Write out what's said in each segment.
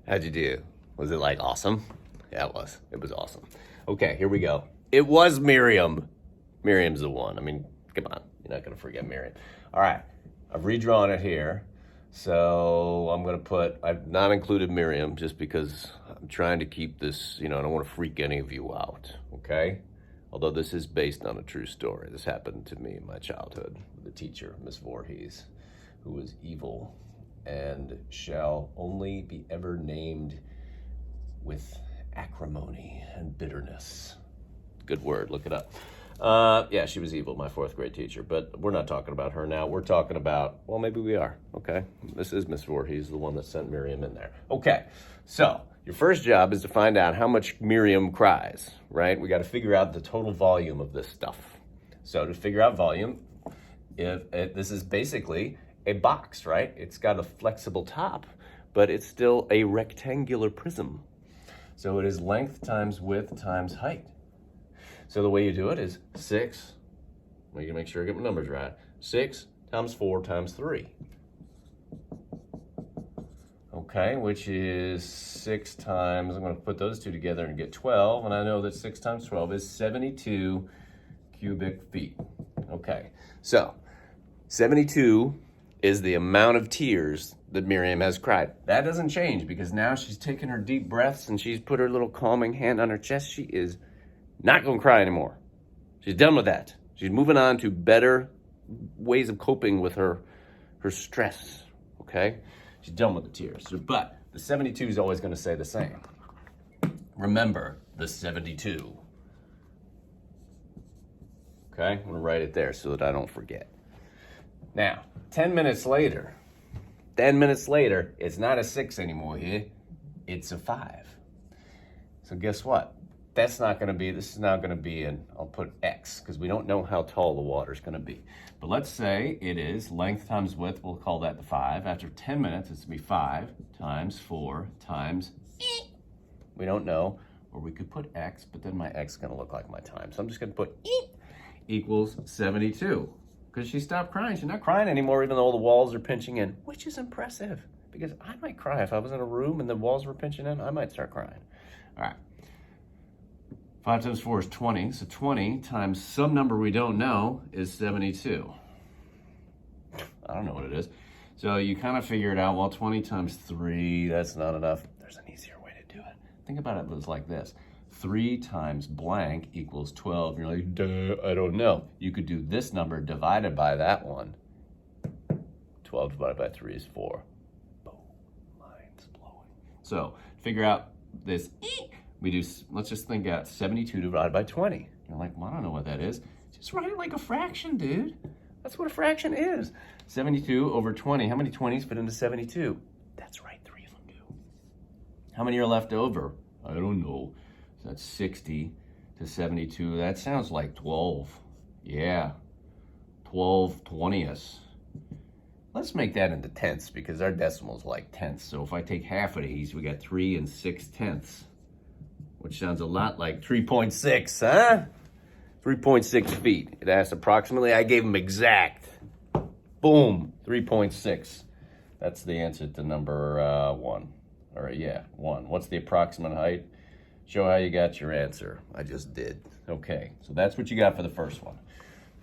How'd you do? Was it like awesome? Yeah, it was. It was awesome. Okay, here we go. It was Miriam. Miriam's the one. I mean, come on. You're not going to forget Miriam. All right. I've redrawn it here. So I'm going to put, I've not included Miriam just because I'm trying to keep this, I don't want to freak any of you out. Okay? Although this is based on a true story. This happened to me in my childhood with a teacher, Miss Voorhees, who was evil and shall only be ever named with acrimony and bitterness. Good word, look it up. Yeah, she was evil, my fourth grade teacher, but we're not talking about her now. We're talking about, well, maybe we are, okay? This is Miss Voorhees, the one that sent Miriam in there. Okay, so your first job is to find out how much Miriam cries, right? We got to figure out the total volume of this stuff. So to figure out volume, this is basically a box, right? It's got a flexible top, but it's still a rectangular prism. So it is length times width times height. So the way you do it is 6, well, you can make sure I get my numbers right, 6 times 4 times 3. Okay, which is 6 times, I'm going to put those two together and get 12, and I know that 6 times 12 is 72 cubic feet. Okay, so 72 is the amount of tears that Miriam has cried. That doesn't change because now she's taken her deep breaths and she's put her little calming hand on her chest. She is not going to cry anymore. She's done with that. She's moving on to better ways of coping with her stress, okay? She's done with the tears. But the 72 is always going to say the same. Remember the 72. Okay, I'm going to write it there so that I don't forget. Now, 10 minutes later, it's not a 6 anymore here. It's a 5. So guess what? This is now going to be I'll put X, because we don't know how tall the water's going to be. But let's say it is length times width, we'll call that the 5. After 10 minutes, it's going to be 5 times 4 times, we don't know, or we could put X, but then my X is going to look like my time. So I'm just going to put equals 72. Because she stopped crying. She's not crying anymore, even though the walls are pinching in, which is impressive. Because I might cry if I was in a room and the walls were pinching in. I might start crying. All right. 5 times 4 is 20. So 20 times some number we don't know is 72. I don't know what it is. So you kind of figure it out. Well, 20 times 3, that's not enough. There's an easier way to do it. Think about it like this. 3 times blank equals 12. You're like, duh, I don't know. You could do this number divided by that one. 12 divided by 3 is 4. Boom, mind's blowing. So figure out this. Let's just think out 72 divided by 20. You're like, well, I don't know what that is. Just write it like a fraction, dude. That's what a fraction is. 72 over 20. How many 20s fit into 72? That's right, 3 of them do. How many are left over? I don't know. So that's 60 to 72. That sounds like 12. Yeah, 12 20ths. Let's make that into tenths because our decimal is like tenths. So if I take half of these, we got 3 and 6 tenths, which sounds a lot like 3.6, huh? 3.6 feet. It asked approximately. I gave them exact. Boom, 3.6. That's the answer to number 1. All right, yeah, 1. What's the approximate height? Show how you got your answer. I just did. Okay, so that's what you got for the first one.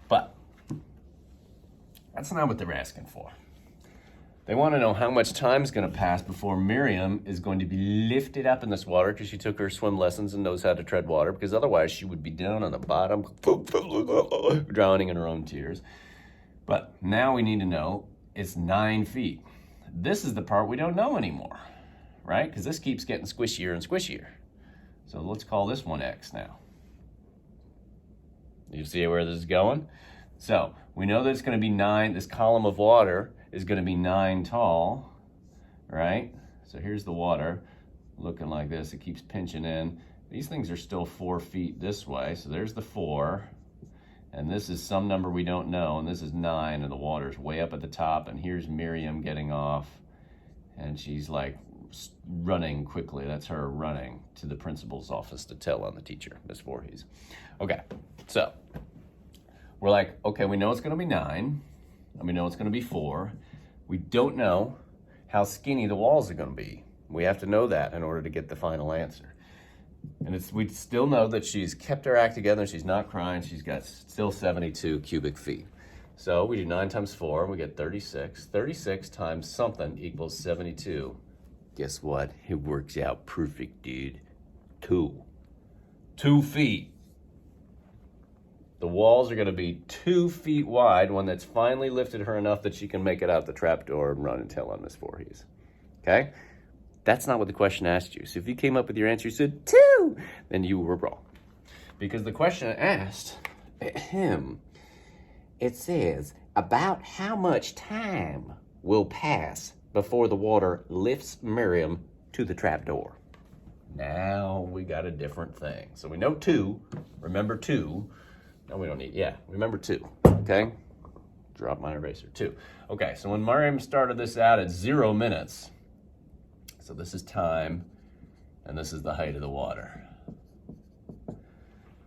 But that's not what they're asking for. They want to know how much time is going to pass before Miriam is going to be lifted up in this water because she took her swim lessons and knows how to tread water, because otherwise she would be down on the bottom, drowning in her own tears. But now we need to know it's 9 feet. This is the part we don't know anymore, right? Because this keeps getting squishier and squishier. So let's call this one X now. You see where this is going? So we know that it's going to be 9. This column of water is going to be 9 tall, right? So here's the water looking like this. It keeps pinching in. These things are still 4 feet this way. So there's the 4. And this is some number we don't know. And this is 9. And the water's way up at the top. And here's Miriam getting off. And she's like running quickly. That's her running to the principal's office to tell on the teacher, Miss Voorhees. Okay, so we're like, okay, we know it's going to be 9, and we know it's going to be 4. We don't know how skinny the walls are going to be. We have to know that in order to get the final answer. And we still know that she's kept her act together, she's not crying, she's got still 72 cubic feet. So we do 9 times 4, we get 36. 36 times something equals 72. Guess what? It works out perfect, dude. 2 feet. The walls are going to be 2 feet wide when that's finally lifted her enough that she can make it out the trapdoor and run and tell on Miss Voorhees. Okay? That's not what the question asked you. So if you came up with your answer, you said 2, then you were wrong. Because the question asked him, it says, about how much time will pass before the water lifts Miriam to the trapdoor? Now we got a different thing. So we know 2. Remember 2. No, we don't need, remember 2, okay? Drop my eraser, 2. Okay, so when Miriam started this out at 0 minutes, so this is time, and this is the height of the water.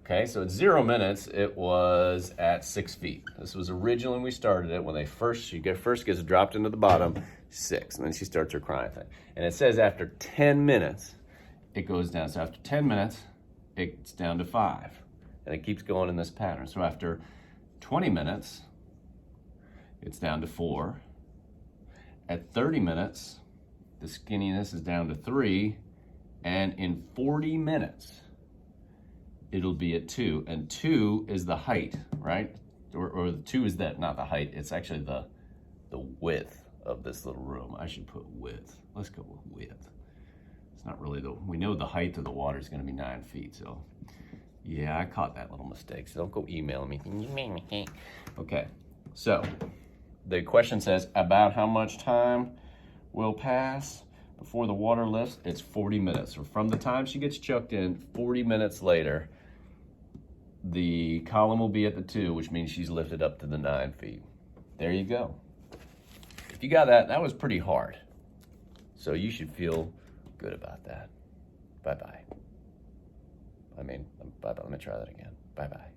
Okay, so at 0 minutes, it was at 6 feet. This was originally when we started it, when she first gets dropped into the bottom, 6, and then she starts her crying thing. And it says after 10 minutes, it goes down. So after 10 minutes, it's down to 5. And it keeps going in this pattern. So after 20 minutes, it's down to 4. At 30 minutes, the skinniness is down to 3. And in 40 minutes, it'll be at 2. And 2 is the height, right? Or 2 is not the height. It's actually the width of this little room. I should put width. Let's go with width. It's not really we know the height of the water is going to be 9 feet, so yeah, I caught that little mistake, so don't go email me. You made a mistake. Okay, so the question says, about how much time will pass before the water lifts? It's 40 minutes. So from the time she gets chucked in, 40 minutes later, the column will be at the 2, which means she's lifted up to the 9 feet. There you go. If you got that, that was pretty hard. So you should feel good about that. Bye-bye. Bye-bye. Let me try that again. Bye-bye.